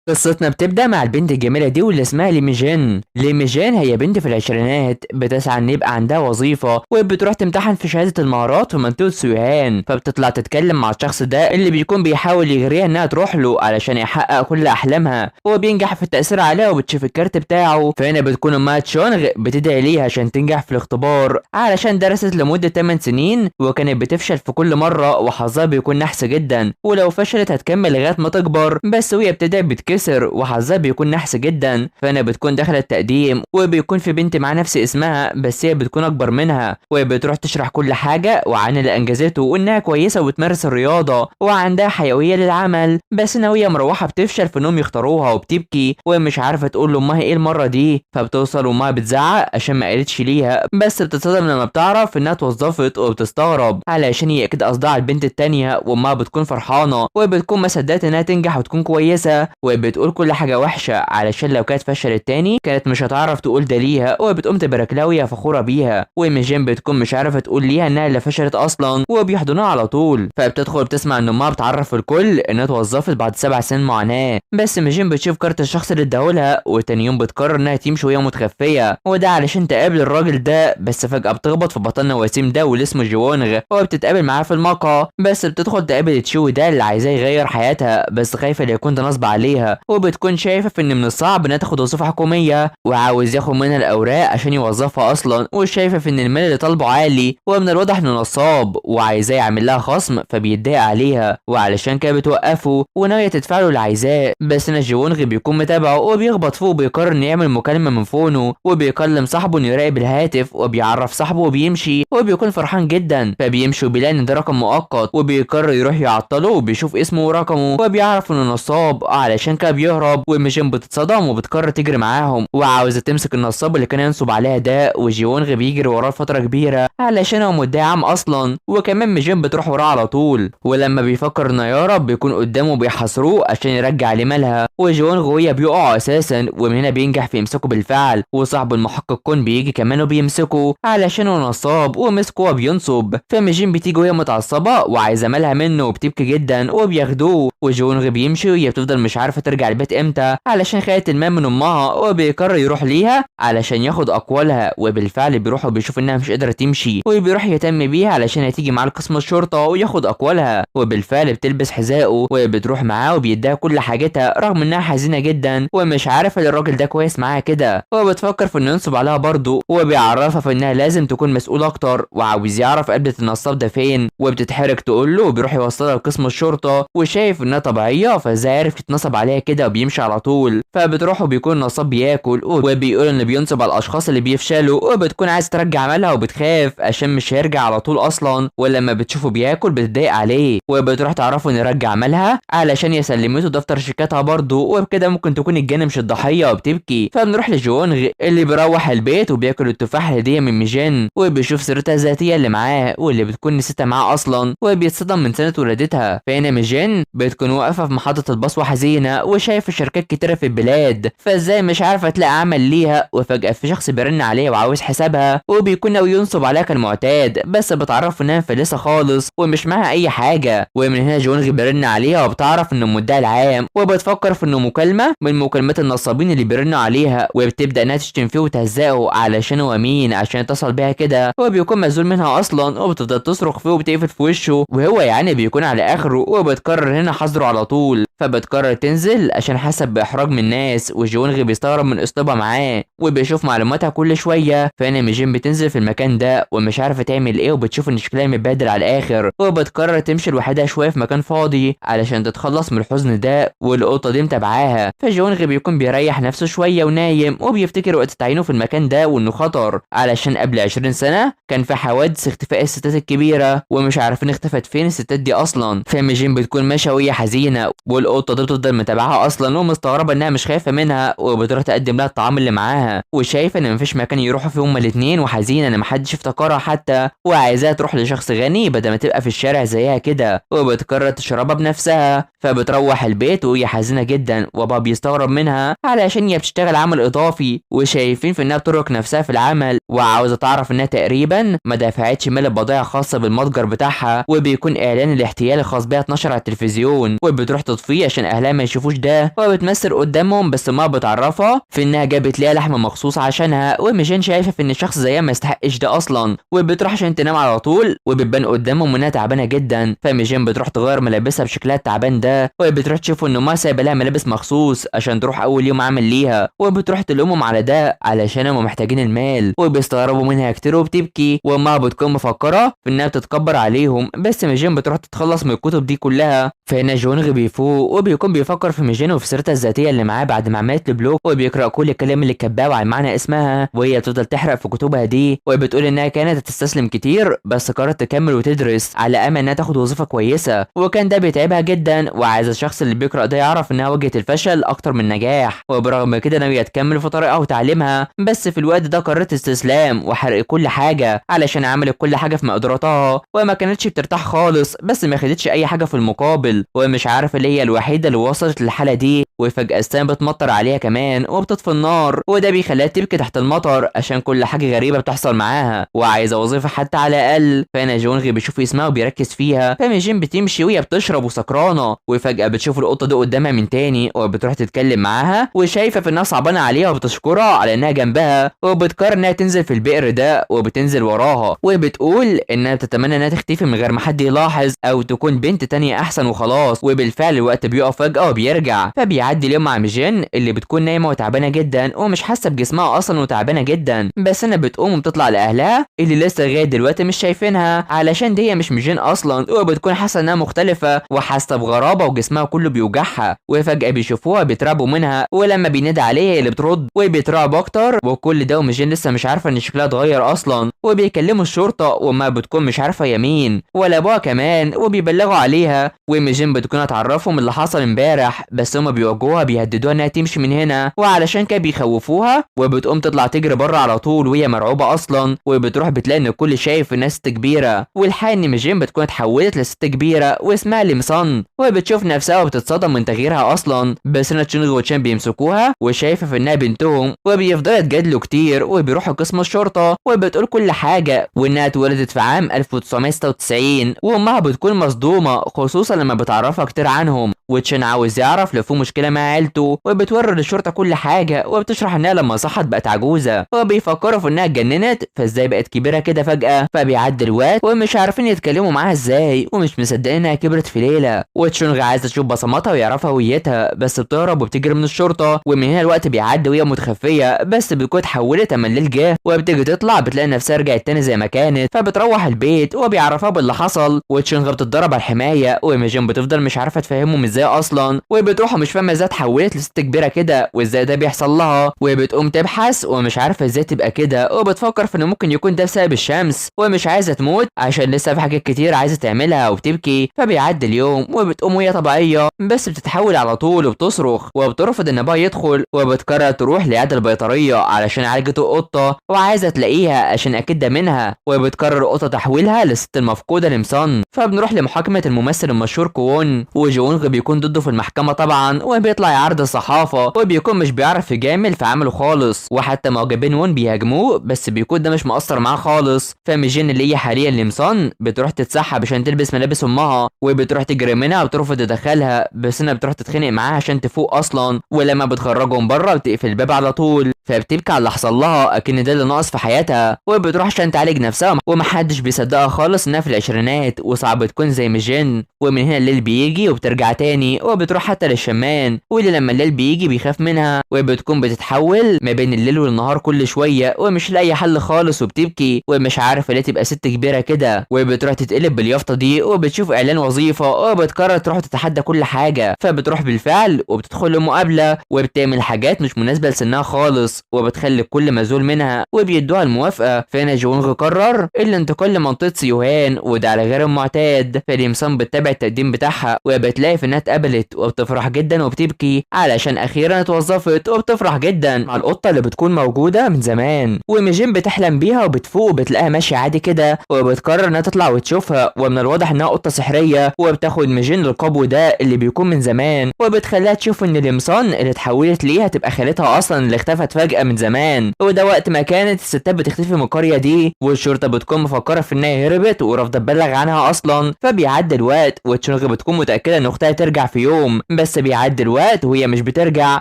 قصتنا بتبدأ مع البنت الجميلة دي واللي اسمها ليميجين. ليميجين هي بنت في العشرينات بتسعى ان يبقى عندها وظيفة، وبتروح تمتحن في شهادة المهارات في منطقة سويهان. فبتطلع تتكلم مع الشخص ده اللي بيكون بيحاول يغريها انها تروح له علشان يحقق كل احلامها. هو بينجح في التأثير عليها وبتشوف الكارت بتاعه. فهنا بتكون امها تشونغ بتدعي ليها عشان تنجح في الاختبار، علشان درست لمدة 8 سنين وكانت بتفشل في كل مرة وحظها بيكون نحس جدا، ولو فشلت هتكمل لغاية ما تكبر. بس وهي بتدعي بتكسر وحظها بيكون نحس جدا. فانا بتكون داخله التقديم وبيكون في بنت مع نفس اسمها بس هي بتكون اكبر منها، وبتروح تشرح كل حاجه وعن اللي انجزته وانها كويسه وبتمارس الرياضه وعندها حيويه للعمل. بس وهي مروحه بتفشل في انهم يختاروها وبتبكي ومش عارفه تقول لامها ايه المره دي. فبتوصل امها بتزعق عشان ما قالتش ليها، بس بتتصدم لما بتعرف انها اتوظفت وبتستغرب علشان هي اكيد قصدها على البنت التانيه. وامها بتكون فرحانه وبتكون ما صدقت انها تنجح وتكون كويسه، وبتقول كل حاجة وحشة علشان لو كانت فشلت تاني كانت مش هتعرف تقول ده ليها. وبتقوم تبارك لها وهي فخورة بيها، وميجين بتكون مش عارفة تقول ليها انها اللي فشلت اصلا وبيحضنوها على طول. فبتدخل بتسمع ان امها بتعرف الكل انها اتوظفت بعد 7 سنين معاناة. بس ميجين بتشوف كارت الشخص اللي اداهولها، وتاني يوم بتقرر انها تمشي وهي متخفية، وده علشان تقابل الراجل ده. بس فجأة بتخبط في بطلنا وسيم ده واللي اسمه جوانغ، وبتتقابل معاه في المقهى. بس بتدخل تقابل تشوي ده اللي عايزاه يغير حياتها بس خايفة ليكون ده نصب عليها، وبتكون شايفة ان من الصعب انها تاخد وظيفة حكومية وعاوز ياخد منها الاوراق عشان يوظفها اصلا. وشايفة ان المال اللي طالبه عالي ومن الواضح انه نصاب وعايزاه يعمل لها خصم، فبيتضايق عليها وعلشان كده بتوقفه وناوية تدفع له اللي عايزاه. بس جيونغ بيكون متابعه وبيخبط فوق وبيقرر انه يعمل مكالمة من فونه، وبيكلم صاحبه انه يراقب الهاتف وبيعرف صاحبه وبيمشي وبيكون فرحان جدا. فبيمشي وبيلاقي ان ده رقم مؤقت وبيقرر يروح يعطله وبيشوف اسمه ورقمه وبيعرف انه نصاب علشان كده بيهرب. وميجين بتتصدم وبتقرر تجري معاهم وعاوزه تمسك النصاب اللي كان ينصب عليها ده، وجيونغ بيجري وراه فتره كبيره علشان هو مدعي عام اصلا. وكمان ميجين بتروح وراه على طول، ولما بيفكر انه يهرب بيكون قدامه بيحاصروه عشان يرجع ليه مالها. وجيونغ وهي بيقعوا اساسا، ومن هنا بينجح في يمسكه بالفعل، وصاحب المحقق كون بيجي كمان وبيمسكه علشان هو نصاب ومسكه وبينصب. فميجين بتيجي وهي متعصبه وعايزه مالها منه وبتبكي جدا وبياخدوه. وجيونغ بيمشي وهي بتفضل مش عارفه ترجع البيت امتى علشان خدت المال من امها، وبيقرر يروح ليها علشان ياخد اقوالها. وبالفعل بيروح وبيشوف انها مش قادره تمشي وبيروح يهتم بيها علشان هتيجي معاه لقسم الشرطه وياخد اقوالها. وبالفعل بتلبس حذائه وبتروح معاه وبيديها كل حاجتها رغم انها حزينه جدا ومش عارفه ان الراجل ده كويس معاها كده. وبتفكر في انه ينصب عليها برضه، وبيعرفها في انها لازم تكون مسؤول اكتر وعاوز يعرف قبلة النصاب ده فين. وبتتحرك تقول له وبيروح يوصلها لقسم الشرطه، وشايف انها طبيعيه فازاي عرف يتنصب عليها كده وبيمشي على طول. فبتروح وبيكون النصاب بياكل وبيقول انه بينصب على الاشخاص اللي بيفشلوا، وبتكون عايز ترجع مالها وبتخاف عشان مش هيرجع على طول اصلا. ولما بتشوفه بياكل بتضايق عليه، وبتروح تعرفه انه يرجع مالها علشان يسلمته دفتر شيكاتها برضه، وبكده ممكن تكون الجانب مش الضحيه وبتبكي. فبنروح لجونغ اللي بيروح البيت وبياكل التفاح الهديه من ميجين، وبيشوف سيرتها الذاتيه اللي معاه واللي بتكون نسيتها معاه اصلا، وبيتصدم من سنه ولادتها. فهنا ميجين بتكون واقفه في محطه الباص وحزينه وشايفه شركات كتيره في البلاد، فازاي مش عارفه تلاقي عمل ليها. وفجاه في شخص بيرن عليها وعاوز حسابها وبيكون ناوي ينصب عليها كالمعتاد، بس بتعرف انها مفلسه خالص ومش معاها اي حاجه. ومن هنا جونغ بيرن عليها وبتعرف انه مدعي العام، وبتفكر في انه مكالمه من مكالمات النصابين اللي بيرنوا عليها، وبتبدا انها تشتم فيه وتهزقه علشان هو مين عشان يتصل بيها كده. هو بيكون مذهول منها اصلا وبتفضل تصرخ فيه وبتقفل في وشه، وهو يعني بيكون على اخره. وبتقرر هنا حظره على طول، فبتقرر تنزل عشان حسب باحراج من الناس. وجونغ بيستغرب من اسلوبها معاه وبيشوف معلوماتها كل شويه. فهنا ميجين بتنزل في المكان ده ومش عارفه تعمل ايه، وبتشوف ان شكلها متبهدل على الاخر، وبتقرر تمشي لوحدها شويه في مكان فاضي علشان تتخلص من الحزن ده، والقطه دي متابعاها. فجونغ بيكون بيريح نفسه شويه ونايم، وبيفتكر وقت تعيينه في المكان ده وانه خطر علشان قبل 20 سنه كان في حوادث اختفاء الستات الكبيره ومش عارفين اختفت فين الستات دي اصلا. فميجين بتكون ماشيه وهي حزينه، والقطه دي بتفضل متابعها اصلا ومستغربه انها مش خايفه منها، وبتروح تقدم لها الطعام اللي معاها، وشايفه ان مفيش مكان يروحوا فيه هما الاثنين، وحزينه ان محدش افتكرها حتى، وعايزاها تروح لشخص غني بدل ما تبقى في الشارع زيها كده. وبتقرر تشربها بنفسها. فبتروح البيت وهي حزينه جدا، وبابا بيستغرب منها علشان هي بتشتغل عمل اضافي، وشايفين في انها بترهق نفسها في العمل، وعاوزه تعرف انها تقريبا ما دفعتش مال بضائع خاصه بالمتجر بتاعها. وبيكون اعلان الاحتيال الخاص بيها اتنشر على التلفزيون، وبتروح تطفيه عشان اهلها ما يشوفوش يعرفوش ده، وبتمثل قدامهم بس ما بتعرفها في انها جابت ليها لحمه مخصوص عشانها، وميجين شايفه في ان شخص زيها ما يستحقش ده اصلا، وبتروح عشان تنام على طول، وبتبان قدامهم انها تعبانه جدا. فميجين بتروح تغير ملابسها بشكلها التعبان ده، وبتروح تشوف ان ما سايبه لها ملابس مخصوص عشان تروح اول يوم عمل ليها، وبتروح تلومهم على ده علشان هم محتاجين المال، وبيستغربوا منها كتير وبتبكي، وامها بتكون مفكره في انها بتتكبر عليهم، بس ميجين بتروح تتخلص من الكتب دي كلها. فهنا جونغ بيفوق وبيكون بيفكر في ميجين وفي سيرتها الذاتيه اللي معاه بعد ما عملت البلوك، وبيقرا كل الكلام اللي كاتباه عن معنى اسمها، وهي بتفضل تحرق في كتبها دي، وبتقول انها كانت هتستسلم كتير بس قررت تكمل وتدرس على امل انها تاخد وظيفه كويسه، وكان ده بيتعبها جدا، وعايز الشخص اللي بيقرا ده يعرف انها واجهت الفشل اكتر من نجاح، وبرغم كده ناويه تكمل في طريقها وتعليمها، بس في الوقت ده قررت استسلام وحرق كل حاجه علشان عملت كل حاجه في مقدرتها، وما كانتش بترتاح خالص، بس ما خدتش اي حاجه في المقابل، ومش عارفه اللي هي الوحيده اللي وصلت للحاله دي، وفجاه السما بتمطر عليها كمان وبتطفي النار، وده بيخليها تبكي تحت المطر عشان كل حاجه غريبه بتحصل معاها، وعايزه وظيفه حتى على الاقل. فانا جونغ بيشوف اسمها وبيركز فيها، فميجين بتمشي وهي بتشرب وسكرانه، وفجاه بتشوف القطه دي قدامها من تاني، وبتروح تتكلم معاها وشايفه في انها صعبانه عليها وبتشكرها على انها جنبها، وبتقرر انها تنزل في البئر ده، وبتنزل وراها وبتقول انها بتتمنى انها تختفي من غير ما حد يلاحظ او تكون بنت تانية احسن وخلاص. وبالفعل الوقت بيقف فجاه وبيرجع، فبيعدي اليوم مع ميجين اللي بتكون نايمه وتعبانه جدا ومش حاسه بجسمها اصلا وتعبانه جدا، بس انا بتقوم وبتطلع لاهلها اللي لسه لغايه دلوقتي مش شايفينها علشان دي مش ميجين اصلا، وبتكون حاسه انها مختلفه وحاسه بغرابه وجسمها كله بيوجعها، وفجاه بيشوفوها بيترعبوا منها، ولما بينادى عليها اللي بترد وبيترعب اكتر، وكل ده وميجين لسه مش عارفه ان شكلها اتغير اصلا، وبيكلموا الشرطه وما بتكون مش عارفه يمين ولا ابوها كمان، وبيبلغوا عليها، وميجين بتكون هتعرفهم اللي حصل امبارح، بس هما بيواجهوها بيهددوها انها تمشي من هنا، وعلشان كده بيخوفوها، وبتقوم تطلع تجري بره على طول وهي مرعوبه اصلا، وبتروح بتلاقي ان الكل شايف انها ست كبيره، والحقيقه ان ميجين بتكون اتحولت لست كبيره واسمها لمسان، وبتشوف نفسها وبتتصدم من تغييرها اصلا، بس هنا تشينغ وتشان بيمسكوها وشايفه في انها بنتهم، وبيفضلوا يتجادلوا كتير، وبيروحوا قسم الشرطه وبتقول كل حاجه، وانها اتولدت في عام 1996، وامها بتكون مصدومه خصوصا لما بتعرفها كتير عنهم، وتشان عاوز يعرف لو في مشكله مع عيلته، وبتوري للشرطه كل حاجه، وبتشرح انها لما صحت بقت عجوزه، وبيفكروا في انها اتجننت فازاي بقت كبيره كده فجاه، فبيعدي الوقت ومش عارفين يتكلموا معاها ازاي، ومش مصدقين انها كبرت في ليله، وتشونغ عايزه تشوف بصماتها ويعرفها هويتها، بس بتهرب وبتجري من الشرطه، ومن هنا الوقت بيعدي وهي متخفيه، بس بتكون اتحولت اما الليل جه، وبتيجي تطلع بتلاقي نفسها رجعت تاني زي ما كانت، فبتروح البيت وبيعرفها باللي حصل، وتشونغ بتتضرب على الحمايه، وميجين بتفضل مش عارفه تفهمهم ازاي اصلا، وبتروح مش فاهمه ازاي اتحولت لست كبيره كده وازاي ده بيحصل لها، وبتقوم تبحث ومش عارفه ازاي تبقى كده، وبتفكر في انه ممكن يكون ده بسبب الشمس، ومش عايزه تموت عشان لسه في حاجات كتير عايزه تعملها وبتبكي، فبيعدي اليوم وبتقوم وهي طبيعيه، بس بتتحول على طول وبتصرخ، وبترفض ان ابوها يدخل، وبتقرر تروح لعياده البيطريه علشان عالجت القطه وعايزه تلاقيها عشان اكيد ده منها، وبتقرر القطه تحويلها للست المفقوده لمسان، فبنروح لمحاكمه الممثل المشهور كوون، وجونغ بيكون ضده في المحكمه طبعا، وبيطلع يعرض الصحافه، وبيكون مش بيعرف يجامل في عمله خالص، وحتى معجبين وون بيهاجموه بس بيكون ده مش مؤثر معاه خالص، فميجين اللي هي حاليا لمسان بتروح تتسحب عشان تلبس ملابس امها، وبتروح تجري منها وبترفض تدخلها، بس انا بتروح تتخانق معاها عشان تفوق اصلا، ولما بتخرجهم بره بتقفل الباب على طول، فبتبكي على اللي حصل لها اكن ده اللي ناقص في حياتها، وبتروح عشان تعالج نفسها، ومحدش بيصدقها خالص انها في العشرينات وصعب تكون زي ميجين، ومن هنا الليل بيجي وبترجع تاني، وبتروح حتى للشمان، واللي لما الليل بيجي بيخاف منها، وبتكون بتتحول ما بين الليل والنهار كل شويه، ومش لاقي حل خالص وبتبكي ومش عارفه ليه تبقى ست كبيره كده، وبتروح تتقلب باليافطه دي وبتشوف اعلان وظيفه، وبتقرر تروح تتحدى كل حاجه، فبتروح بالفعل وبتدخل لمقابله، وبتعمل حاجات مش مناسبه لسنها خالص، وبتخلي كل مزول منها وبيدوها الموافقه، فهنا جونغ قرر الانتقال لمنطقه سيوهان، وده على غير المعتاد، فليمسان بتتابع التقديم بتاعها وبتلاقي في انها اتقبلت، وبتفرح جدا وبتبكي علشان اخيرا اتوظفت، وبتفرح جدا مع القطه اللي بتكون موجوده من زمان، وميجين بتحلم بيها وبتفوق وبتلاقيها ماشيه عادي كده، وبتقرر انها تطلع وتشوفها، ومن الواضح انها قطه سحريه، وبتاخد ميجين القبو ده اللي بيكون من زمان، وبتخليها تشوف ان لمسان اللي اتحولت ليها تبقى خالتها اصلا اللي اختفت فجاه من زمان، وده وقت ما كانت الستات بتختفي من القريه دي، والشرطه بتكون مفكره في انها هربت ورافضه تبلغ عنها اصلا، فبيعدي الوقت وتشونغ بتكون متاكده ان اختها ترجع في يوم، بس بيعدي الوقت وهي مش بترجع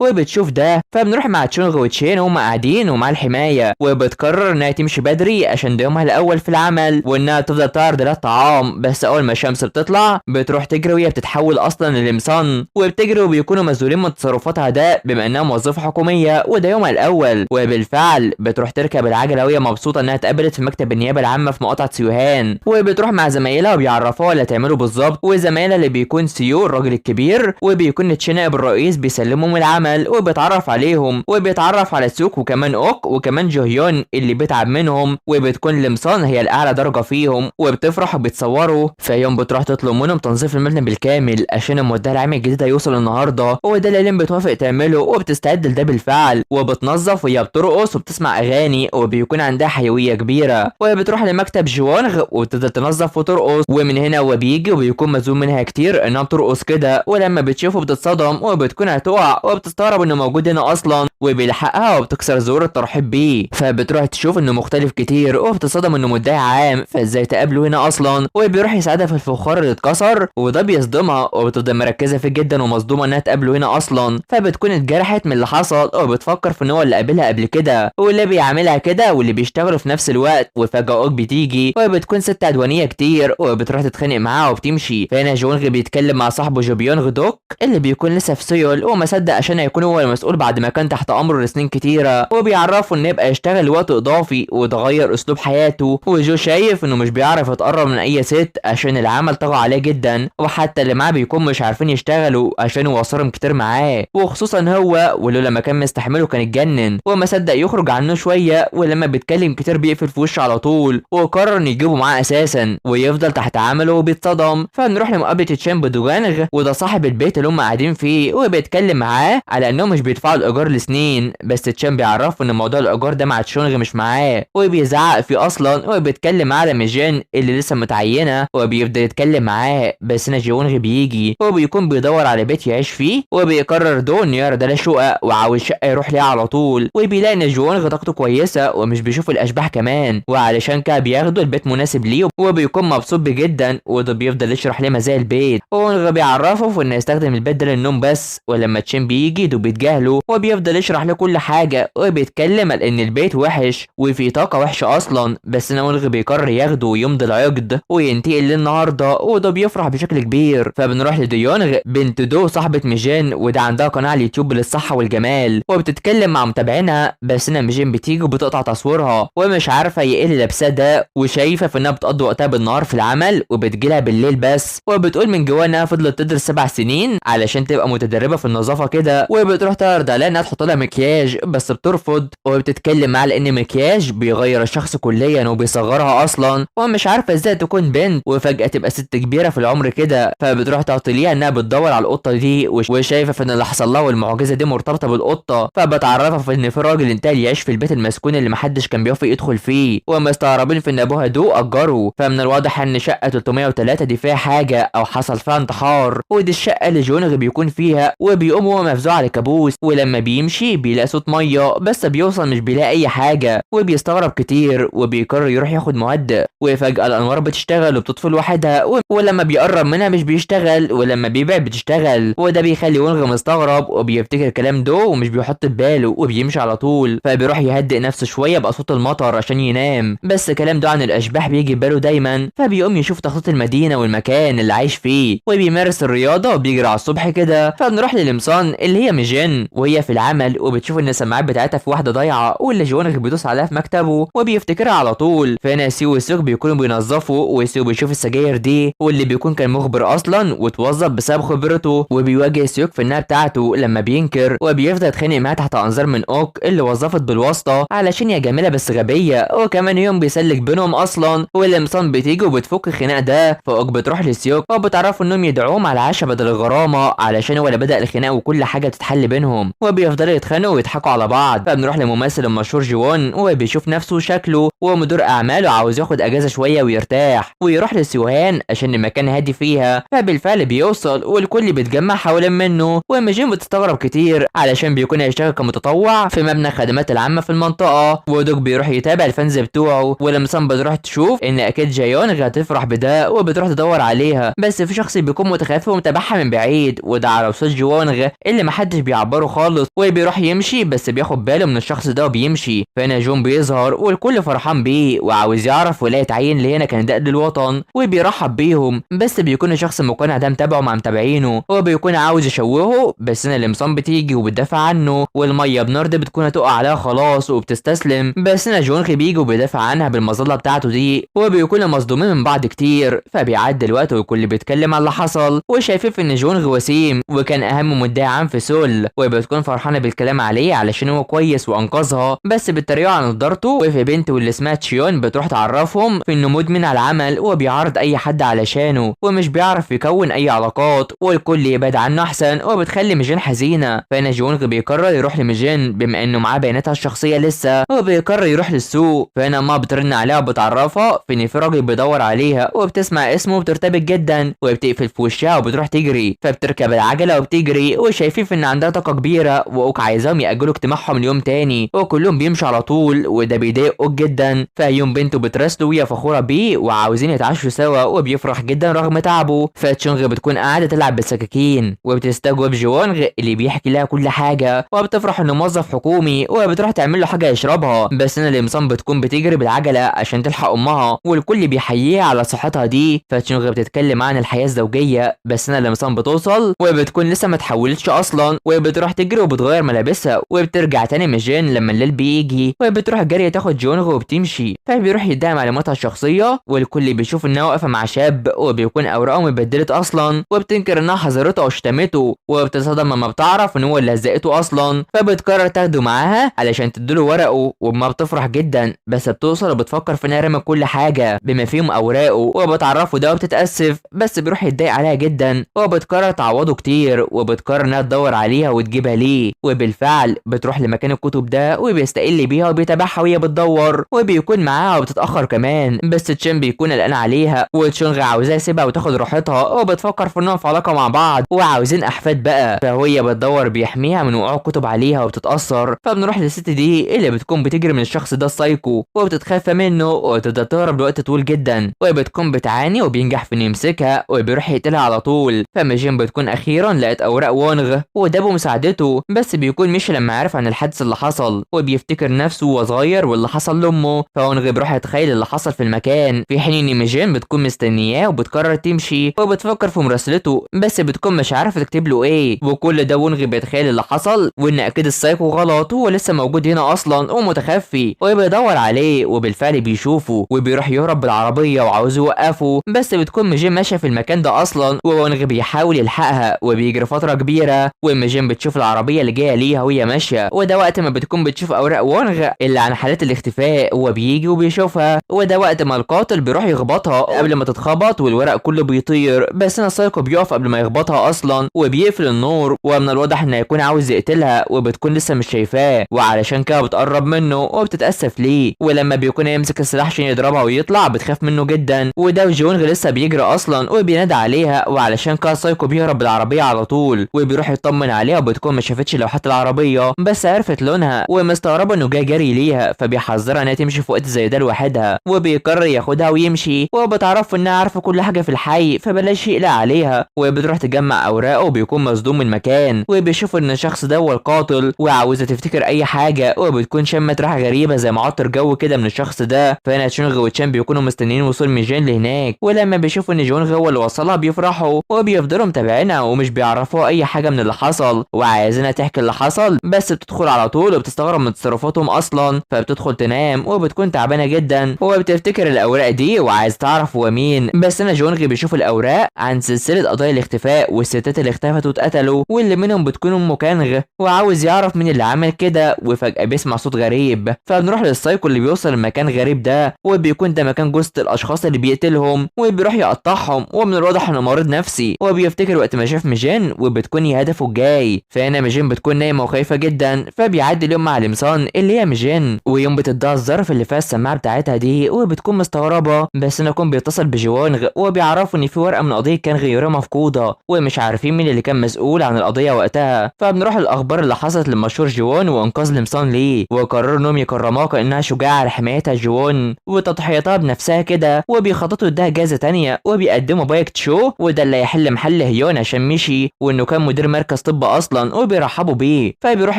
وبتشوف ده. فبنروح مع تشونغ وتشين وهم قاعدين ومع الحمايه، وبتقرر انها تمشي بدري عشان ده يومها الاول في العمل وانها تفضل تعرض لها الطعام. بس اول ما الشمس بتطلع بتروح تجري وهي بتتحول اصلا للمصن، وبتجري وبيكونوا مسؤولين من تصرفاتها ده بما انها موظفه حكوميه وده يومها الاول. وبالفعل بتروح تركب العجله وهي مبسوطه انها اتقابلت في مكتب النيابه العامه في مقاطعه سيوهان، وبتروح مع زمايلها وبيعرفوها اللي هتعمله بالظبط. وزمايلها اللي بيكون سيو الراجل الكبير وبيكون تشين نائب الرئيس بيسلمهم العمل وبيتعرف عليهم، وبيتعرف على سوك وكمان اوك وكمان جوهيون اللي بيتعب منهم، وبتكون لمسان هي الاعلى درجه فيهم وبتفرح وبتصوروا. في يوم بتروح تطلب منهم تنظيف المبنى بالكامل عشان المدعي العام الجديد هيوصل النهارده، وده اللي لين بتوافق تعمله وبتستعد لده بالفعل، وبتنظف وهي بترقص وبتسمع اغاني وبيكون عندها حيويه كبيره. وهي بتروح لمكتب جوانغ وتفضل تنظف وترقص، ومن هنا هو بيجي وبيكون مزوم منها كتير انها بترقص كده، ولما بتشوفه بتتصدم وبتكون هتقع وبتستغرب انه موجود هنا اصلا، وبيلحقها وبتكسر زور الترحيب بيه. فبتروح تشوف انه مختلف كتير وبتصدم انه مدعي عام، فازاي تقابله هنا اصلا. وبيروح يساعدها في الفخار اللي اتكسر وده بيصدمها وبتفضل مركزه فيه جدا ومصدومه انها تقابله هنا اصلا. فبتكون اتجرحت من اللي حصل وبتفكر في ان هو اللي قابلها قبل كده واللي بيعملها كده واللي بيشتغلوا في نفس الوقت. وفجاه اوك بتيجي وبتكون ست عدوانيه كتير وبتروح تتخانق معاها وبتمشي. فهنا جونغ بيتكلم مع صاحبه جوبيونغ دوك اللي بيكون لسه في سيول وما صدق عشان هيكون هو المسؤول بعد ما كان تحت امره لسنين كتيره، وبيعرفه انه يبقى يشتغل وقت اضافي وتغير اسلوب حياته. وجو شايف انه مش بيعرف يتقرب من اي ست عشان العمل طغى عليه جدا، وحتى اللي معاه بيكون مش عارفين يشتغلوا عشان وصرهم كتير معاه، وخصوصا هو ولولا ما كان مستحمله كان اتجنن وما صدق يخرج عنه شويه. ولما بيتكلم كتير بيقفل في وشه على طول، وقرر انه يجيبه معاه اساسا ويفضل تحت عمله وبيتصدم. فنروح لمقابله تشين بدوغانغ وده صاحب البيت اللي هم قاعدين فيه، وبيتكلم معاه على انهم مش بيدفعوا الايجار لسنين، بس تشين بيعرفه ان موضوع الايجار ده مع تشونغ مش معاه وبيزعق فيه اصلا. وبيتكلم معاه على ميجين اللي لسه متعينه وبيفضل يتكلم معاه، بس هنا جونغ بيجي وبيكون بيدور على بيت يعيش فيه، وبيقرر دون يرى ده شقق وعاوز شقه يروح ليها على طول. وبيلاقي ان جونغ طاقته كويسه ومش بيشوف الاشباح كمان، وعلشان كده بياخدوا البيت مناسب ليه وبيكون مبسوط جدا. وده بيفضل يشرح ليه مزايا البيت، وونغ بيعرفه في انه يستخدم البيت ده للنوم بس. ولما تشين بيجي ده بيتجاهله وبيفضل يشرح له كل حاجه، وبيتكلم على ان البيت وحش وفي طاقه وحشه اصلا، بس نونغ بيقرر ياخده ويمضي العقد وينتقل للنهارده، وده بيفرح بشكل كبير. فبنروح لديونغ بنت دو صاحبه ميجين وده عندها قناه على اليوتيوب للصحه والجمال، وبتتكلم مع متابعينها. بس هنا ميجين بتيجي وبتقطع تصويرها ومش عارفه ايه اللي لابساه ده، وشايفه في انها بتقضي وقتها بالنهار في العمل وبتجيلها بالليل بس. وبتقول من جواها انها فضلت تدرس 7 سنين علشان تبقى متدربه في النظافه كده، وبتروح تعرض عليها انها تحط لها مكياج بس بترفض، وبتتكلم معاها لان مكياج بيغير الشخص كليا وبيصغرها اصلا، ومش عارفه ازاي تكون بنت وفجاه تبقى ست كبيره في العمر كده. فبتروح تعطيليها انها بتدور على القطه دي وشايفه في ان اللي حصل لها والمعجزه دي مرتبطه بالقطه. فبتعرفها في ان في راجل انتهى يعيش في البيت المسكون اللي محدش كان بيوافق يدخل فيه، ومستغربين في ان ابوها دو اجره. فمن الواضح ان شقه 303 دي فيها حاجه او حصل فيها انتحار، ودي الشقه اللي جونغ بيكون فيها. وبيقوم هو مفزوع على كابوس، ولما بيمشي بيلاقي صوت ميه بس بيوصل مش بيلاقي اي حاجه، وبيستغرب كتير وبيقرر يروح ياخد مهدئ. وفجاه الانوار بتشتغل وبتطفي لوحدها، ولما بيقرب منها مش بيشتغل، ولما بيبعد بتشتغل، وده بيخلي وونغ مستغرب وبيفتكر كلام دو ومش بيحط في باله وبيمشي على طول. فبيروح يهدئ نفسه شويه بصوت المطر عشان ينام، بس كلام ده عن الاشباح بيجي باله دايما. فبيقوم يشوف تخطيط المدينه والمكان اللي عايش فيه وبيمارس الرياضه وبيجري على الصبح كده. فبنروح للمصان اللي هي ميجين وهي في العمل، وبتشوف ان السماعات بتاعتها في واحده ضايعه واللي جوانغ بيدوس عليها في مكتبه وبيفتكرها على طول. فهنا سيو وسوك بيكونوا بينظفوا، وسيو بيشوف السجاير دي واللي بيكون كان مخبر اصلا وتوظف بسبب خبرته، وبيواجه سيوك في النهايه بتاعته لما بينكر، وبيفضل يتخانق معاه تحت انظار من اوك اللي وظفت بالواسطه علشان يا جميله بس غبيه. وكمان يوم بيسلك بينهم اصلا، والمصان بتيجي وبتفك الخناق ده. فاوك بتروح لسيوك وبتعرفوا انهم يدعوهم على العشاء بدل الغرامه علشان هو اللي بدا الخناق وكل حاجه بتتحل بينهم، وبيفضلوا يتخانقوا ويضحكوا على بعض. فبنروح للممثل المشهور جيوون وبيشوف نفسه وشكله ومدير اعماله عاوز ياخد اجازه شويه ويرتاح ويروح لسيوهان عشان المكان هادي فيها. فبالفعل بيوصل والكل بيتجمع حوالين منه، وميجين بتستغرب كتير علشان بيكون هيشتغل كمتطوع في مبنى الخدمات العامه في المنطقه، ودوك بيروح يتابع الفانز بتوعه. ولمسان بتروح تشوف ان اكيد جايونغ هتفرح بده وبتروح تدور عليها، بس في شخص بيكون متخفي ومتابعها من بعيد بعيد، وده على صوت جوانغ اللي محدش بيعبره خالص، وبيروح يمشي بس بياخد باله من الشخص ده وبيمشي. فهنا جون بيظهر والكل فرحان بيه وعاوز يعرف ولاية عين اللي هنا كان ده للوطن، وبيرحب بيهم، بس بيكون الشخص المقنع ده متابعه مع متابعينه، وبيكون عاوز يشوهه، بس هنا القمصان بتيجي وبتدافع عنه، والميه بنارد بتكون هتقع عليها خلاص وبتستسلم، بس هنا جونغ بيجي وبيدافع عنها بالمظله بتاعته دي، وبيكونوا مصدومين من بعض كتير. فبيعدي الوقت والكل بيتكلم على اللي حصل، وشايفين ان جونغ وسيم وكان اهم مدعي عام في سول، وبتكون فرحانه بالكلام عليه علشان هو كويس وانقذها، بس بيتريقوا على نضارته. وفي بنت واللي اسمها تشيون بتروح تعرفهم في انه مدمن على العمل وبيعارض اي حد علشانه ومش بيعرف يكون اي علاقات، والكل يبعد عنه احسن، وبتخلي ميجين حزينه. فهنا جونغ بيقرر يروح لميجين بما انه معاه بياناتها الشخصيه لسه، وبيقرر يروح للسوق. فهنا ما بترن عليها وبتعرفها في ان في راجل بيدور عليها، وبتسمع اسمه وبترتبك جدا وبتقفل في وشها وبتروح تجري. فبتركب العجله وبتجري، وشايفين ان عندها طاقه كبيره، واوك عايزاهم ياجلوا اجتماعهم اليوم تاني، وكلهم بيمشوا على طول، وده بيضايق اوك جدا. فيوم بنته بتراسله وهي فخوره بيه وعاوزين يتعشوا سوا، وبيفرح جدا رغم تعبه. فتشونغ بتكون قاعده تلعب بالسكاكين، وبتستجوب جوانغ اللي بيحكي لها كل حاجه، وبتفرح انه موظف حكومي، وبتروح تعمل له حاجه يشربها. بس هنا القمصان بتكون بتجري بالعجله عشان تلحق امها، والكل بيحييها على صحتها دي. فتشونغ بتتكلم عن الحياه الزوجيه، بس هنا القمصان بتوصل وبتكون لسه ما اتحولتش اصلا، وبتروح تجري وبتغير ملابسها، وبترجع تاني ميجين لما الليل بيجي، وبتروح جريه تاخد جونغ وبتمشي. فبيروح يديها معلوماتها الشخصيه، والكل بيشوف انها واقفه مع شاب وبيكون اوراقه مبدلت اصلا، وبتنكر انها حذرته او شتمته، وبتصدم لما بتعرف ان هو اللي هزقته اصلا. فبتقرر تاخده معاها علشان تديله ورقه، وما بتفرح جدا، بس بتوصل وبتفكر في انها رمت كل حاجه بما فيهم اوراقه، وبتعرفه ده وبتتاسف، بس بيروح يتضايق عليها جدا، وبتقرر تعوضه كتير، وبتقرر انها تدور عليها وتجيبها ليه. وبالفعل بتروح لمكان الكتب ده وبيستقل بيها وبيتابعها وهي بتدور، وبيكون معاها وبتتاخر كمان، بس تشين بيكون قلقان عليها، وتشونغ عاوزاها يسيبها وتاخد راحتها، وبتفكر في انهم في علاقه مع بعض وعاوزين احفاد بقى. فهي بتدور بيحميها من وقوع كتب عليها وبتتاثر. فبنروح للست دي اللي بتكون بتجري من الشخص ده السايكو، وبتتخفى منه وتبدا تهرب لوقت طويل جدا، وبتكون بتعاني وبينجح في انه يمسكها وبيروح يقتلها على طول. فميجين بتكون اخيرا لقت اوراق وونغ وده بمساعدته، بس بيكون مش لما عرف عن الحادث اللي حصل، وبيفتكر نفسه وهو صغير واللي حصل لامه. فوونغ بيروح يتخيل اللي حصل في المكان، في حين ان ميجين بتكون مستنياه وبتقرر تمشي، وبتفكر في مراسلته، بس بتكون مش عارفه تكتب له ايه. وكل ده وونغ بيتخيل اللي حصل، وان اكيد السايكو غلط وهو لسه موجود هنا اصلا ومتخفي، وبيدور عليه، وبالفعل بيشوفه وبيروح يهرب بالعربيه وعاوز يوقفه، بس بتكون ميجين ماشيه في المكان ده اصلا، ووونغ بيحاول يلحقها وبيجري فتره كبيره، وميجين بتشوف العربيه اللي جايه ليها وهي ماشيه، وده وقت ما بتكون بتشوف اوراق وونغ اللي عن حالات الاختفاء، وبيجي وبيشوفها، وده وقت ما القاتل بيروح يخبطها قبل ما تتخبط والورق كله بيطير، بس هنا السايكو بيقف قبل ما يخبطها اصلا وبيقفل النور، ومن الواضح انه يكون عاوز يقتلها، وبتكون لسه مش شايفاه، وعلشان كده بتقرب منه وبتتاسف ليه. ولما بيكون يمسك السلاح عشان يضربها ويطلع بتخاف منه جدا، وده جونغ لسه بيجري اصلا وبينادى عليها، وعلشان كده السايكو بيهرب بالعربيه على طول، وبيروح يطمن عليها، وبتكون ما شافتش لوحات العربيه بس عرفت لونها، ومستغربه انه جاي جري ليها، فبيحذرها انها تمشي في وقت زي ده لوحدها، وبيقرر ياخدها ويمشي، وبتعرف انها عارفه كل حاجه في الحي فبلاش يقلق عليها، وبتروح تجمع اوراقه، وبيكون مصدوم من المكان، وبيشوف ان الشخص ده هو القاتل، وعاوزه تفتكر اي حاجه، وبتكون شمت ريحه غريبه زي معطر جو كده من الشخص ده. فهنا تشونغ وتشان بيكونوا مستنيين وصول ميجين لهناك، ولما بيشوفوا ان جونغ هو اللي وصلها بيفرحوا، وبيفضلوا متابعينها ومش بيعرفوا اي حاجه من اللي حصل، وعايزينها تحكي اللي حصل، بس بتدخل على طول وبتستغرب من تصرفاتهم اصلا، فبتدخل تنام وبتكون تعبانه جدا، وبتفتكر الاوراق دي وعايز تعرف هو مين. بس هنا جونغ بيشوف الاوراق عن سلسله قضايا الاختفاء والستات اللي اختفت واتقتلوا، واللي منهم بتكون ام كانغ، وعاوز يعرف مين اللي عمل كده، وفجاه بيسمع صوت غريب، فبنروح للسايكو اللي بيوصل المكان غريب ده، وبيكون ده مكان جثه الاشخاص اللي بيقتلهم، وبيروح يقطعهم، ومن الواضح انه مريض نفسي، وبيفتكر وقت ما شاف ميجين وبتكون هي هدفه الجاي. فهنا ميجين بتكون نايمه وخايفه جدا، فبيعدي اليوم مع القمصان اللي هي ميجين، ويوم بتديها الظرف اللي فيها السماعه بتاعتها دي، وبتكون مستغربه، بس هنا يكون بيتصل بجوانغ وبيعرفوا ان في ورقه من قضيه كان غيورها مفقوده، ومش عارفين مين اللي كان مسؤول عن القضيه وقتها. فبنروح الاخبار اللي حصلت للمشهور جوان وانقاذ القمصان ليه، وقرروا انهم يكرموها كانها شجاعه على حمايتها جوان وتضحيتها بنفسها كده، وبيخططوا ادها جائزه تانية، وبيقدموا بايك شو وده اللي هيحل محل هيون ليون عشان مشي وانه كان مدير مركز طب اصلا وبيرحبوا بيه. فبيروح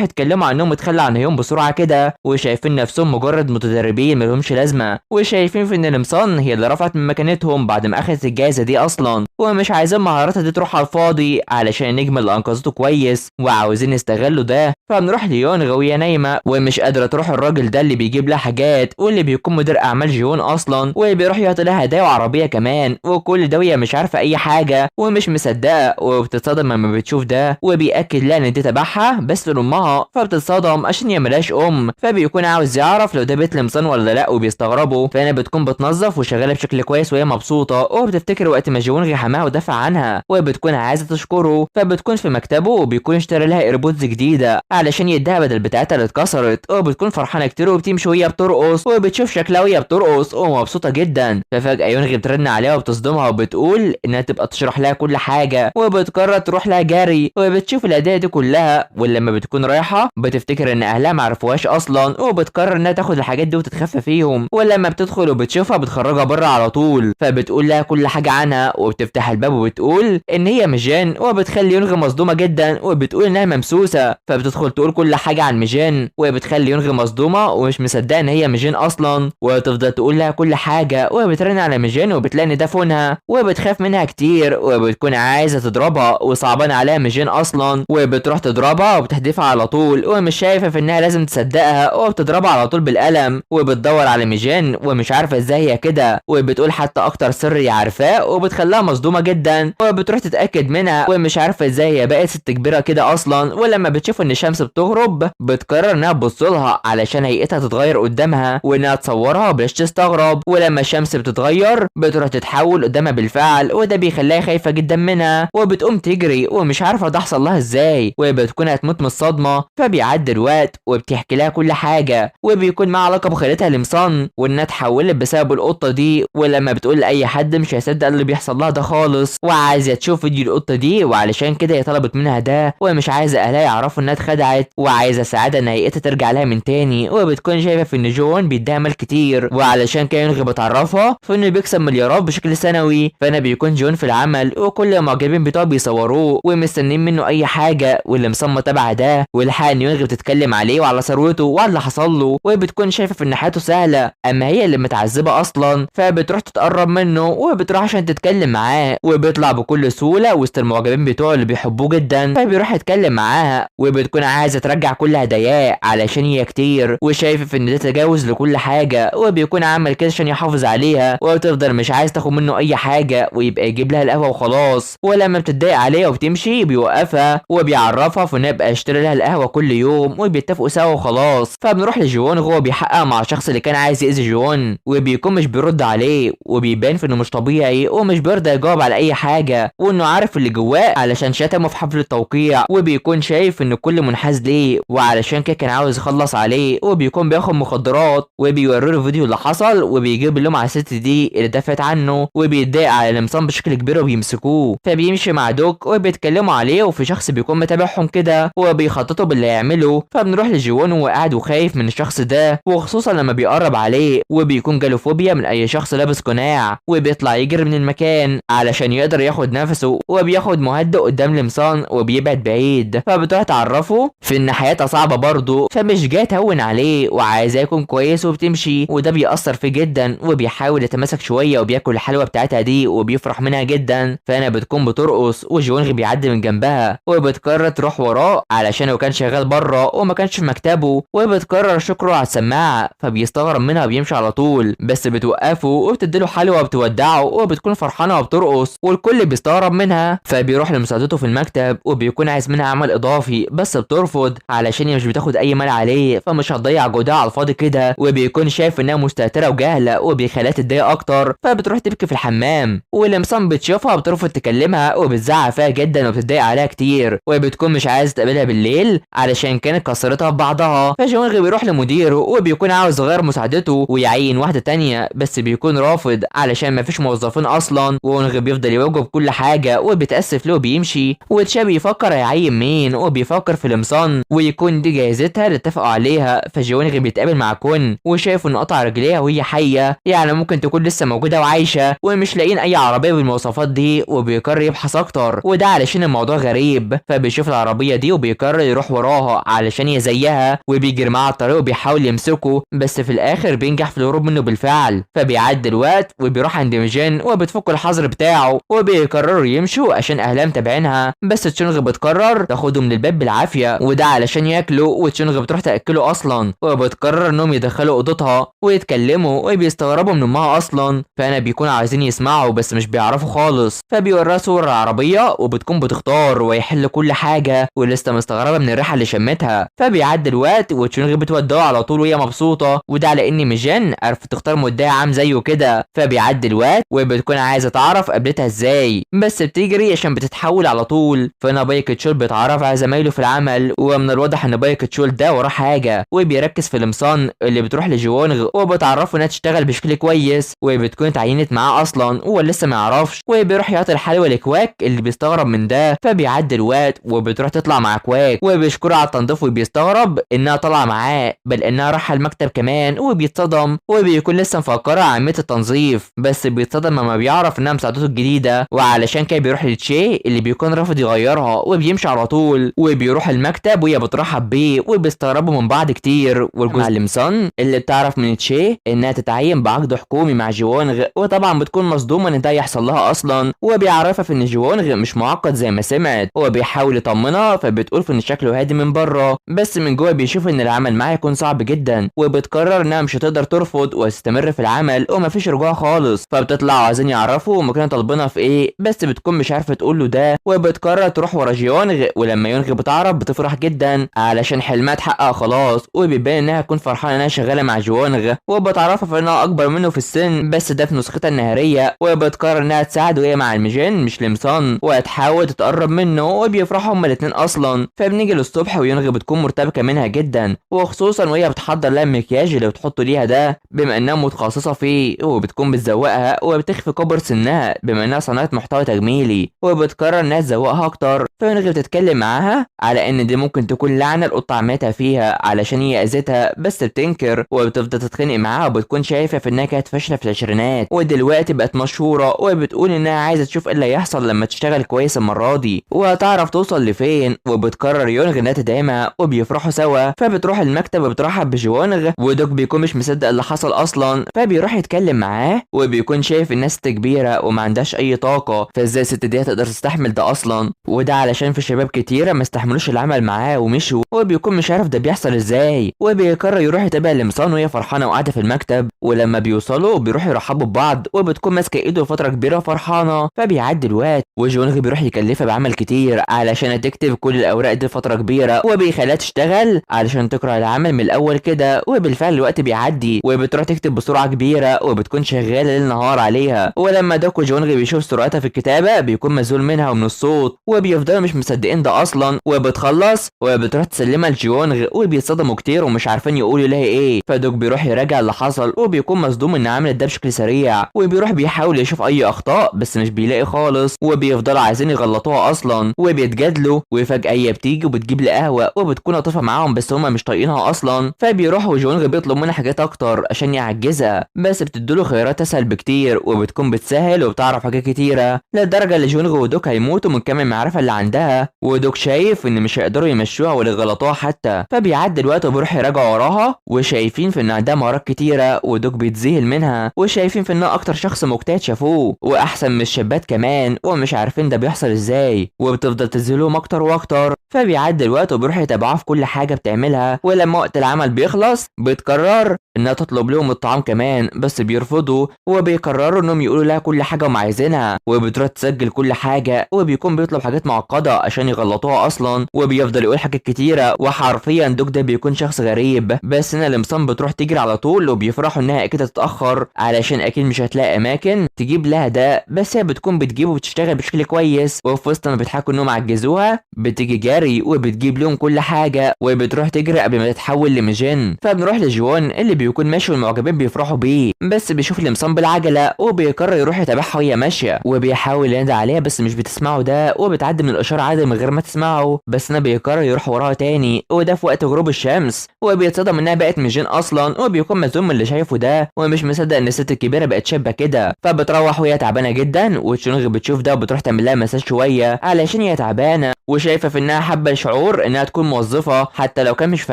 يتكلموا عنهم اتخلى عن هيون بسرعه كده وشايفين نفسهم مجرد متدربين ملهمش لازمه، وشايفين في ان المصان هي اللي رفعت من مكانتهم بعد ما اخذت الجائزه دي اصلا، ومش عايزين مهاراتها دي تروح على الفاضي علشان النجم اللي انقذته كويس وعاوزين يستغلوا ده. فبنروح ليون غاويه نايمه ومش قادره تروح الراجل ده اللي بيجيب لها حاجات واللي بيكون مدير اعمال جيون اصلا، وبيروح يعطي لها هدايا وعربيه كمان، وكل ده وهي مش عارفه اي حاجه ومش مصدقه وبتتصدم لما بتشوف ده، وبيأكد لها ان دي تبعها بس لامها، فبتتصدم عشان هي ملهاش فبيكون عاوز يعرف لو ده بيت لمصان ولا لا وبيستغربوا. فانا بتكون بتنظف وشغاله بشكل كويس وهي مبسوطه وبتفتكر وقت ما جيون حماها ودافع عنها وبتكون عايزه تشكره. فبتكون في مكتبه وبيكون اشترى لها ايربودز جديده علشان يديها بدل بتاعتها اللي اتكسرت، وبتكون فرحانه كتير وبتمشي وهي بترقص وبتشوف شكلها وهي بترقص ومبسوطه جدا. ففجاه يونغي بترن عليها وبتصدمها وبتقول انها تبقى تشرح لها كل حاجه، وبتقرر تروح لها جري وبتشوف الهدايا دي كلها، ولما بتكون رايحه بتفتكر ان اهلها معرفوهاش اصلا وبتقرر انها تاخد الحاجات دي وتتخفى فيهم، ولما بتدخل وبتشوفها بتخرجها بره على طول. فبتقول لها كل حاجه عنها وبتفتح الباب وبتقول ان هي ميجان، وبتخلي يونغي مصدومه جدا وبتقول انها ممسوسه. فبتدخل تقول كل حاجه عن ميجان وبتخلي يونغي مصدومه ومش مصدقه ان هي ميجان اصلا، وتفضل تقول لها كل حاجه وبترن على ميجان وبتلاقي ان ده فونها وبتخاف منها كتير وبتكون عايزه تضربها وصعبان عليها ميجان اصلا، وبتروح تضربها وبتحدفها على طول ومش شايفه في انها لازم تصدقها وبتضربها على طول بالقلم، وبتدور على ميجان ومش عارفه ازاي هي كده، وبتقول حتى اكتر سر هي عارفاه وبتخليها مصدومه جدا، وبتروح تتاكد منها ومش عارفه ازاي هي بقت ست كبيره كده اصلا. ولما بتشوف ان الشمس بتغرب بتقرر انها تبص لها علشان هيئتها تتغير قدامها وانها تصورها بلاش تستغرب، ولما الشمس بتتغير بتروح تتحول قدامها بالفعل وده بيخليها خايفه جدا منها وبتقوم تجري ومش عارفه ده حصل لها ازاي وبتكون هتموت من الصدمه. فبيعدي الوقت وبتحكي لها كل حاجه وبيكون معاها علاقه بخالتها لمصان وانها اتحولت بسبب القطه دي، ولما بتقول لاي حد مش هيصدق اللي بيحصل لها ده خالص وعايزه تشوف فيديو القطه دي، وعلشان كده هي طلبت منها ده ومش عايزه اهلها يعرفوا انها اتخدعت وعايزه سعاده ان هيئتها ترجع لها من تاني، وبتكون شايفه في ان جون بيديها مال كتير وعلشان كده يونغي بتعرفها في انه بيكسب مليارات بشكل سنوي. فانا بيكون جون في العمل وكل المعجبين بتوعه بيصوروه ومستنيين منه اي حاجه، واللي مصمم تبع ده والحق ان يونغي بتتكلم عليه وعلى ثروته وعلى اللي حصل له، وبتكون شايفه في ان حياته سهله اما هي اللي متعذبه اصلا. فبتروح تتقرب منه وبتروح عشان تتكلم معاه وبيطلع بكل سهوله وسط المعجبين بتوعه اللي بيحبوه جدا، فبيروح يتكلم معاها وبتكون عايزه ترجع كل هداياه علشان هي كتير وشايفه في ان ده تجاوز لكل حاجه، وبيكون عامل كده عشان يحافظ عليها وبتفضل مش عايز تاخد منه اي حاجه ويبقى يجيب لها القهوه وخلاص، ولما بتتضايق عليها وبتمشي بيوقفها وبيعرفها في انه يبقى يشتري لها القهوه كل يوم وبيتفقوا سوا وخلاص. فبنروح لجون وهو بيحقق مع الشخص اللي كان عايز يأذي جون وبيكون مش بيرد عليه وبيبان في انه مش طبيعي ومش بيرضى يجاوب على اي حاجه وانه عارف اللي جواه علشان شتمه في حفل التوقيع، وبيكون شايف ان الكل منحاز ليه وعلشان كده كان عاوز يخلص عليه، وبيكون بياخد مخدرات وبيوري له الفيديو اللي حصل وبيجيب اللوم على الست دي اللي دافعت عنه وبيتضايق على المصاب بشكل كبير وبيمسكوه. فبيمشي مع دوك وبيتكلموا عليه وفي شخص بيكون متابعهم كده وبيخططوا باللي هيعمله. فبنروح لجيوون وهو قاعد وخايف من الشخص ده وخصوصا لما بيقرب عليه وبيكون جاله فوبيا من اي شخص لابس قناع وبيطلع يجري من المكان علشان يقدر ياخد نفسه وبياخد مهدئ قدام لمصان وبيبعد بعيد. فبتروح تعرفه في ان حياتها صعبه برضه فمش جاي تهون عليه وعايزاه يكون كويس وبتمشي، وده بيأثر فيه جدا وبيحاول يتماسك شويه وبياكل الحلوه بتاعتها دي وبيفرح منها جدا. فانا بتكون بترقص وجونغ بيعدي من جنبها وبتقرر تروح وراه علشان هو كان شغال بره وما كانش في مكتبه وبتقرر شكره على السماعه، فبيستغرب منها وبيمشي على طول بس بتوقفه وبتديله حلوه وبتودعه وبتكون فرحانه وبترقص والكل بيستغرب منها. فبيروح لمساعدته في المكتب وبيكون عايز منها عمل اضافي بس بترفض علشان هي مش بتاخد اي مال عليه فمش هتضيع جهدها على الفاضي كده، وبيكون شايف انها مستهتره وجاهله وبيخليها تتضايق اكتر. فبتروح تبكي في الحمام ولمصان بتشوفها بترفض تكلمها وبتزعق فيها جدا وبتتضايق عليها كتير وبتكون مش عايز تقابلها بالليل علشان كانت كسرتها في بعضها. فجونغ بيروح لمديره وبيكون عاوز يغير مساعدته ويعين واحده تانية بس بيكون رافض علشان مفيش موظفين اصلا، وونغ بيفضل يواجه بكل حاجه وبيتاسف له وبيمشي، وتشا بيفكر هيعين مين وبيفكر في لمصان ويكون دي جايزتها اللي اتفقوا عليها. فجونغ بيتقابل مع كون وشايف انه قطع رجليها وهي حيه يعني ممكن تكون لسه موجوده وعايشه ومش لاقيين اي عربيه بالمواصفات دي وبيقرر يبحث بيبحث اكتر، وده علشان الموضوع غريب. فبيشوف العربيه دي وبيقرر يروح وراها علشان يزيها، وبيجري معاه على الطريق وبيحاول يمسكه، بس في الاخر بينجح في الهروب منه بالفعل. فبيعدي الوقت وبيروح عند ميجين وبتفك الحظر بتاعه، وبيقرروا يمشوا عشان اهلها متابعينها، بس تشونغ بتقرر تاخده من الباب بالعافيه، وده علشان ياكله، وتشونغ بتروح تاكله اصلا، وبتقرر انهم يدخلوا اوضتها ويتكلموا وبيستغربوا من امها اصلا. فانا بيكون عايزين يسمعوا بس مش بيعرفوا خالص. فبيوريها صور العربيه وبتكون بتختار ويحل كل حاجه، ولسه مستغربه من الريحه اللي شمتها. فبيعدي الوقت وتشونغ بتودعه على طول وهي مبسوطه، وده على ان ميجين عرفت تختار مدعي عام زيه كده. فبيعدي الوقت وبتكون عايزه تعرف قابلتها ازاي، بس بتجري عشان بتتحول على طول. فانا بايك تشول بيتعرف على زمايله في العمل، ومن الواضح ان بايك تشول ده وراه حاجه، وبيركز في لمسان اللي بتروح لجوونغ وبتعرفه انها تشتغل بشكل كويس، وبتكون اتعينت معاه اصلا وهو لسه ما يعرفش، وبيروح يعطي الحلوى لكواك اللي بيستغرب من ده. فبيعدي الوقت وبتروح تطلع مع كواك وبيشكرها على التنظيف، وبيستغرب انها طالعه معاه، بل انها رايحه المكتب كمان، وبيتصدم وبيكون لسه مفكره عمليه التنظيف، بس بيتصدم لما بيعرف انها مساعدته الجديده، وعلشان كده بيروح لتشي اللي بيكون رافض يغيرها، وبيمشي على طول وبيروح المكتب وهي بترحب بيه، وبيستغربوا من بعض كتير. والمعلم سان اللي بتعرف من تشي انها تتعين بعقد حكومي مع جوونغ، وطبعا بتكون مصدومه ان ده يحصل لها اصلا، وبيعرفها في ان جوونغ مش معقد زي ما سمعت. هو بيحاول يطمنها، فبتقول في ان شكله هادي من بره، بس من جوه بيشوف ان العمل معاه يكون صعب جدا، وبتقرر انها مش هتقدر ترفض وتستمر في العمل ومفيش رجوع خالص. فبتطلع عايزين يعرفوا هما كانوا طالبينها في ايه، بس بتكون مش عارفه تقول له ده، وبتقرر تروح ورا جيونغ. ولما يونغ بتعرف بتفرح جدا علشان حلمها اتحقق خلاص، وبيبان انها تكون فرحانه انها شغاله مع جيونغ، وبتعرفها في انها اكبر منه في السن، بس ده في نسختها النهاريه. وبتقرر انها تساعده وهي مع الميجين مش لمسان، وهتحاول تتقرب منه، وبيفرحوا هما الاتنين اصلا. فبنيجي للصبح ويونغ بتكون مرتبكه منها جدا، وخصوصا وهي بتحضر لها المكياج اللي بتحطه ليها ده بما انها متخصصه فيه، وبتكون بتزوقها وبتخفي كبر سنها بما انها صناعه محتوى تجميلي، وبتقرر انها تزوقها اكتر. فيونغ بتتكلم معاها على ان دي ممكن تكون لعنه القطه عمتها فيها علشان هي اذتها، بس بتنكر وبتفضل تتخانق معاها، وبتكون شايفه في انها كانت فاشله في العشرينات ودلوقتي بقت مشهوره، وبتقول انها عايزه تشوف ايه اللي هيحصل لما تشتغل كويس المره دي وهتعرف توصل لفين. وبتقرر يونغ انها تدعمها وبيفرحوا سوا. فبتروح المكتب وبترحب بجوونغ، ودوك بيكون مش مصدق اللي حصل اصلا، فبيروح يتكلم معاه وبيكون شايف الناس ست كبيره وما عندهاش اي طاقه، فازاي الست دي هتقدر تستحمل ده اصلا، وده علشان في شباب كتيره ما استحملوش العمل معاه ومشوا، وبيكون مش عارف ده بيحصل ازاي. وبيقرر يروح يتابع لمسان وهي فرحانه وقاعده في المكتب، ولما بيوصلوا بيروحوا يرحبوا ببعض، وبتكون ماسكه ايده لفتره كبيره وفرحانه. فبيعدي الوقت وجونغ بيروح يكلفها بعمل كتير علشان تكتب كل الاوراق دي فتره كبيره، وبيخليها تشتغل علشان تقرا العمل من الاول كده. وبالفعل الوقت بيعدي وبتروح تكتب بسرعه كبيره، وبتكون شغاله ليل نهار عليها. ولما دوك وجونغ بيشوف سرعتها في الكتابه بيكون مذهول منها ومن الصوت، وبيفضلوا مش مصدقين ده اصلا. وبتخلص وبتروح تسلمها لجيونغ، وبيتصدموا كتير ومش عارفين يقولوا لها ايه. فدوك بيروح يراجع اللي حصل، وبيكون مصدوم ان عملت ده بشكل سريع، وبيروح بيحاول يشوف اي اخطاء بس مش بيلاقي خالص، وبيفضلوا عايزين يغلطوها اصلا وبيتجادلوا. وفجاه هي بتيجي وبتجيب لي قهوه وبتكون لطيفه معاهم، بس هما مش طايقينها اصلا. فبيروح وجونغ بيطلب منها حاجات اكتر عشان يعجزها، بس بتديله خيارات اسهل بكتير، وبتكون بتسهل وبتعرف حاجات كتيره لدرجه ان جونغ ودوك هيموتوا من كم المعرفه اللي عندها. ودوك شايف ان مش هيقدروا يمشوها ولا يغلطوها حتى. فبيعدي الوقت وبيروح يراجع وراها، وشايفين في ان عندها مهارات كتيره، ودوك بيتذهل منها، وشايفين في انها اكتر شخص مجتهد شافوه واحسن من الشابات كمان، ومش عارفين ده بيحصل ازاي، وبتفضل تذهلهم اكتر واكتر. فبيعدي الوقت وبيروح يتابعوها في كل حاجه بتعملها. ولما وقت العمل بيخلص بتقرر انها تطلب لهم الطعام كمان، بس بيرفضوا، وبيقرروا انهم يقولوا لها كل حاجه هم عايزينها. وبتروح تسجل كل حاجه، وبيكون بيطلب حاجات معقده عشان يغلطوها اصلا، وبيفضل يقول حاجات كتيره. وحرفيا دوك ده بيكون شخص غريب، بس هنا لمسان بتروح تجري على طول، وبيفرحوا انها اكيد هتتاخر علشان اكيد مش هتلاقي اماكن تجيب لها ده، بس هي بتكون بتجيبه وبتشتغل بشكل كويس. وفي وسط ما بيضحكوا انهم عجزوها بتيجي جري وبتجيب لهم كل حاجه، وبتروح تجري قبل ما تتحول لميجين. فبنروح لجوان اللي بيكون ماشي والمعجبين بيفرحوا بيه، بس بيشوف لمسان بالعجله وبيقرر يروح يتابعها وهي ماشيه، وبيحاول ينادي عليها بس مش بتسمعه ده، وبتعدي من الاشاره عادي من غير ما تسمعه. بس انا بيقرر يروح وراها تاني، وده في وقت غروب الشمس، وبيتصدم انها بقت ميجين اصلا، وبيكون مزوم من اللي شايفه ده ومش مصدق ان الست الكبيره بقت شابه كده. فبتروح وهي تعبانه جدا، وتشونغ بتشوف ده كده وبتروح تعمل لها مساج شويه علشان هي تعبانه، وشايفه في انها حابه شعور انها تكون موظفه حتى لو كان مش في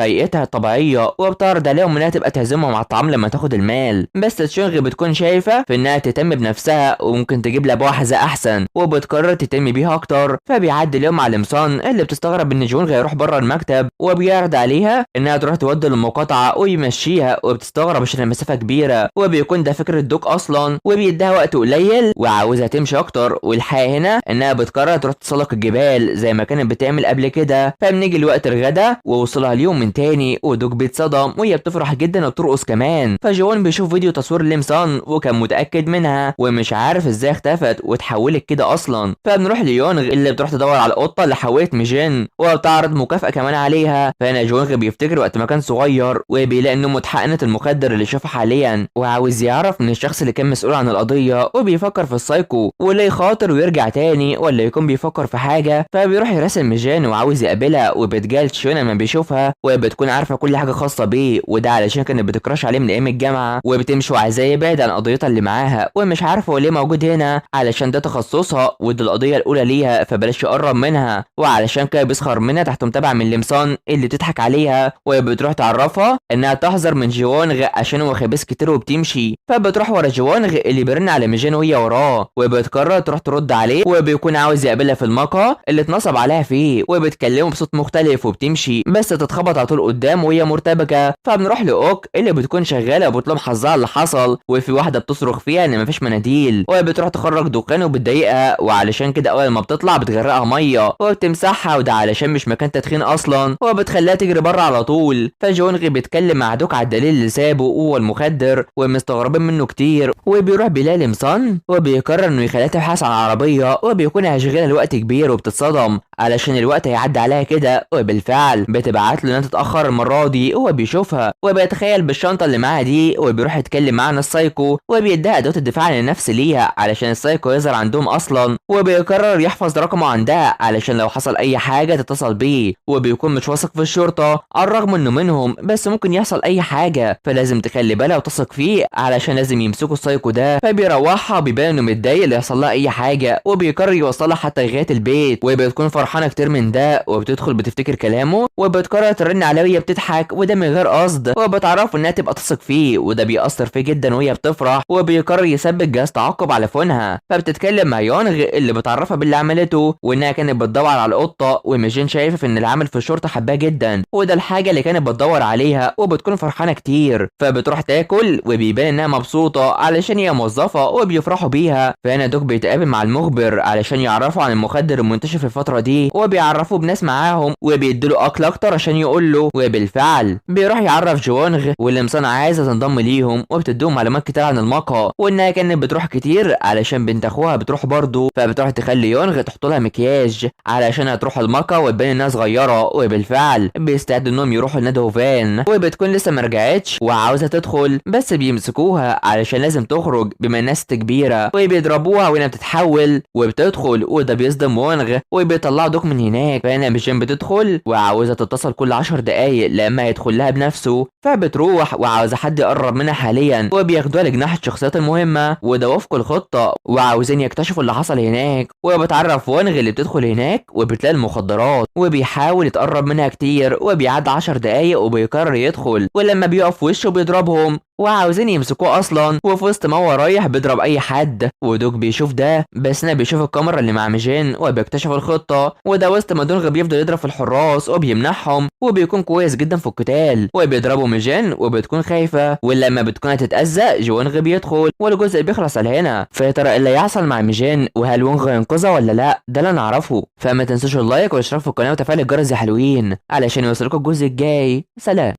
هيئتها الطبيعيه، وبتعرض عليهم انها تبقى تعزمهم على الطعام لما تاخد المال. بس تشونغ بتكون شايفه في انها تهتم بنفسها وممكن تجيب لها بواحده احسن، وبتقرر تهتم بيها اكتر. فبيعدي اليوم على لمسان اللي بتستغرب ان جونغ يروح بره المكتب، وبيعرض عليها انها تروح تودي المقاطعه ويمشيها، وبتستغرب عشان المسافه كبيره، وبيكون ده فكره دوك اصلا، وبيديها وقت قليل وعاوزها تمشي اكتر. والحقيقه هنا انها بتقرر تروح تسلق الجبال زي ما كانت بتعمل قبل كده. فبنيجي لوقت الغدا ووصلها اليوم من تاني، ودوك بيتصدم وهي بتفرح جدا وبترقص كمان. فجوان بيشوف فيديو تصوير ليمسان وكان متاكد منها ومش عارف ازاي اختفت واتحولت كده اصلا. فبنروح ليونغ اللي بتروح تدور على القطه اللي حولت ميجين وبتعرض مكافاه كمان عليها. فهنا جونغ بيفتكر وقت ما كان صغير وبيلاقي انه متحقنه المخدر اللي شافه حاليا، وعاوز يعرف من الشخص اللي كان مسؤول عن القضيه، وبيفكر في السايكو ولا يخاطر ويرجع تاني ولا يكون بيفكر في حاجه. فبيروح يراسل ميجين وعاوز يقابلها، وبتجال تشون لما بيشوفها وبتكون عارفه كل حاجه خاصه بيه، وده علشان كانت بتكراش عليه من ايام الجامعه، وبتمشي وعايزاه يبعد عن قضيتها اللي معاها، ومش عارفه هو ليه موجود هنا علشان ده تخصصها ودي القضيه الاولى ليها، فبلاش يقرب منها. وعلشان كده بيسخر منها تحت متابعه من لمسان اللي بتضحك عليها، وبتروح تعرفها انها تحذر من جوانغ عشان هو خبيث كتير وبتمشي. فبتروح ورا جوانغ اللي بيرن على ميجين وهي وراه، وبتقرر تروح ترد عليه، وبيكون عاوز يقابلها في المقهى اللي اتنصب عليها فيه، وبتكلمه بصوت مختلف وبتمشي بس تتخبط على طول قدام وهي مرتبكه. فبنروح لاوك اللي بتكون شغاله وبتلوم حظها اللي حصل، وفي واحده بتصرخ فيها ان مفيش مناديل، وبتروح تخرج دخان وبتضايقها، وعلشان كده اول ما بتطلع بتغرقها ميه وبتمسحها، وده علشان مش مكان تدخين اصلا، وبتخليها تجري بره على طول. فجونغ بيتكلم مع دوك على الدليل اللي سابه وهو المخدر ومستغربين منه كتير، وبيروح بيلاقي لمسان وبيقرر انه يخليها تبحث عن عربيه، وبيكون هيشغلها لوقت كبير وبتتصدم علشان الوقت هيعدي عليها كده، وبالفعل بتبعت له انها تتاخر المره دي. هو بيشوفها وبيتخيل بالشنطه اللي معاها دي، وبيروح يتكلم معاها عن السايكو وبيديها ادوات الدفاع عن النفس ليها علشان السايكو يظهر عندهم اصلا، وبيقرر يحفظ رقمه عندها علشان لو حصل اي حاجه تتصل بيه، وبيكون مش واثق في الشرطه على الرغم انه منهم، بس ممكن يحصل اي حاجه فلازم تخلي بالها وتثق فيه علشان لازم يمسكوا السايكو ده. فبيروحها بيبان انه متضايق اللي يحصل لها اي حاجه، وبيقرر يوصلها حتى لغايه البيت، وبتكون فرحانه كتير من ده، وبتدخل بتفتكر كلامه وبتقرر ترن عليه وهي بتضحك وده من غير قصد، وبتعرف انها تبقى تثق فيه وده بيأثر فيه جدا وهي بتفرح، وبيقرر يثبت جهاز تعقب على فونها. فبتتكلم مع يونغ اللي بتعرفها باللي عملته وانها كانت بتدور على القطه، وميجين شايفه في ان العامل في الشرطه حباه جدا وده الحاجه اللي كانت بتدور عليها، وبتكون فرحانه كتير. فبتروح تاكل وبيبان انها مبسوطه علشان هي موظفه وبيفرحوا بيها. فهنا دوك بيتقابل مع المخبر علشان يعرفوا عن المخدر المنتشر في الفتره دي، وبيعرفوه بناس معاهم وبيديله اكل اكتر عشان يقول له، وبالفعل بيروح يعرف جوانغ واللي مصنع عايزه تنضم ليهم، وبتديهم معلومات كتير عن المقهى وانها كانت بتروح كتير علشان بنت اخوها بتروح برضه. فبتروح تخلي يونغ تحط لها مكياج علشان هتروح المقهى وتبان انها صغيره، وبالفعل بيستعدوا انهم يروحوا لنادي هوفان، وبتكون لسه ما رجعتش وعاوزه تدخل بس بيمسكوها علشان لازم تخرج بما انها ست كبيره، وبيضربوها وهنا بتتحول وبتدخل، وده بيصدم وونغ وبيطلعوا دوك من هناك. فهنا ميجين بتدخل وعاوزه تتصل كل 10 دقايق لما يدخل لها بنفسه، فبتروح وعاوزه حد يقرب منها حاليا، وبياخدوها لجناح الشخصيات المهمه وده وفق الخطه، وعاوزين يكتشفوا اللي حصل هناك. وبتعرف وونغ اللي بتدخل هناك وبتلاقي المخدرات، وبيحاول يتقرب منها كتير وبيعدي 10 دقايق وبيقرر يدخل، ولما بيقف في وشه بيضربهم وعاوزين يمسكوه اصلا، وفي وسط ما هو رايح بيضرب اي حد، ودوك بيشوف ده بس انا بيشوف الكاميرا اللي مع ميجين وبيكتشف الخطه، وده وسط ما دونغ بيفضل يضرب في الحراس وبيمنعهم وبيكون كويس جدا في القتال، وبيضربوا ميجين وبتكون خايفه، ولما بتكون هتتاذى جوانغ بيدخل والجزء بيخلص على هنا. فيا ترى ايه اللي هيحصل مع ميجين وهل وونغ ينقذها ولا لا؟ ده اللي نعرفه. فما تنسوش اللايك والاشتراك في القناه وتفعيل الجرس يا حلوين علشان يوصلكوا الجزء الجاي. سلام.